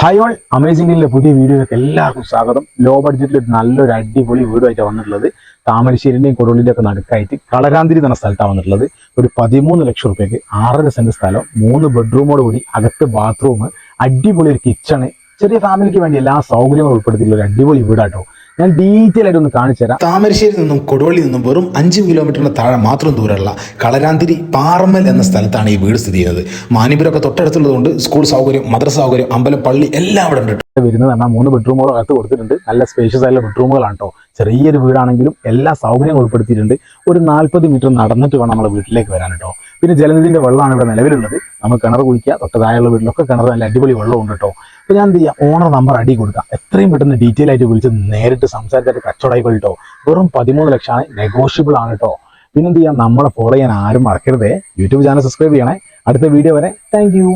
Hi all, അമേസിംഗിലെ പുതിയ വീഡിയോയിലേക്ക് എല്ലാവർക്കും സ്വാഗതം. ലോ ബഡ്ജറ്റിൽ നല്ലൊരു അടിപൊളി വീടുമായിട്ടാണ് വന്നിട്ടുള്ളത്. താമരശ്ശേരിൻ്റെയും കൊടുവള്ളിൻ്റെയും ഒക്കെ നടുക്കായിട്ട് കളരാന്തിരി എന്ന സ്ഥലത്താണ് വന്നിട്ടുള്ളത്. ഒരു 13 ലക്ഷം റുപ്യക്ക് 6.5 സെന്റ് സ്ഥലം, 3 ബെഡ്റൂമോട് കൂടി, അകത്ത് ബാത്റൂം, അടിപൊളി ഒരു കിച്ചണ്, ചെറിയ ഫാമിലിക്ക് വേണ്ടി എല്ലാ സൗകര്യങ്ങളും ഉൾപ്പെടുത്തിയിട്ടുള്ള ഒരു അടിപൊളി വീടാട്ടോ. ഞാൻ ഡീറ്റെയിൽ ആയിട്ട് ഒന്ന് കാണിച്ചു തരാം. താമരശ്ശേരി നിന്നും കൊടുവള്ളിയിൽ നിന്നും വെറും 5 കിലോമീറ്ററിന് താഴെ മാത്രം ദൂരമുള്ള കളരാന്തിരി പാറമ്മൽ എന്ന സ്ഥലത്താണ് ഈ വീട് സ്ഥിതി ചെയ്യുന്നത്. മാനിപുരമൊക്കെ തൊട്ടടുത്തുള്ളതുകൊണ്ട് സ്കൂൾ സൗകര്യം, മദ്രസ സൗകര്യം, അമ്പലം, പള്ളി എല്ലാം അവിടെ ഉണ്ട്. വരുന്നത് പറഞ്ഞാൽ 3 ബെഡ്റൂമുകൾ അകത്ത് കൊടുത്തിട്ടുണ്ട്. നല്ല സ്പേഷ്യസ് ആയിട്ടുള്ള ബെഡ്റൂമുകളാണ് കേട്ടോ. ചെറിയൊരു വീടാണെങ്കിലും എല്ലാ സൗകര്യങ്ങളും ഉൾപ്പെടുത്തിയിട്ടുണ്ട്. ഒരു 40 മീറ്റർ നടന്നിട്ട് വേണം നമ്മളെ വീട്ടിലേക്ക് വരാൻ കേട്ടോ. പിന്നെ ജലനിധിന്റെ വെള്ളമാണ് ഇവിടെ നിലവിലുള്ളത്. നമുക്ക് കിണർ കുഴിക്കുക, തൊട്ടതായുള്ള വീട്ടിലൊക്കെ കിണർ നല്ല അടിപൊളി വെള്ളമുണ്ട് കേട്ടോ. അപ്പോൾ ഞാൻ എന്ത് ചെയ്യാം, ഓണർ നമ്പർ അടി കൊടുക്കാം. എത്രയും പെട്ടെന്ന് ഡീറ്റെയിൽ ആയിട്ട് വിളിച്ച് നേരിട്ട് സംസാരിച്ചിട്ട് കച്ചവടമായിക്കോളൂ കേട്ടോ. വെറും 13 ലക്ഷമാണ്, നെഗോഷ്യബിൾ ആണ് കേട്ടോ. പിന്നെ എന്ത് ചെയ്യാം, നമ്മളെ ഫോളോ ചെയ്യാൻ ആരും മറക്കരുതേ. യൂട്യൂബ് ചാനൽ സബ്സ്ക്രൈബ് ചെയ്യണേ. അടുത്ത വീഡിയോ വരെ, താങ്ക് യു.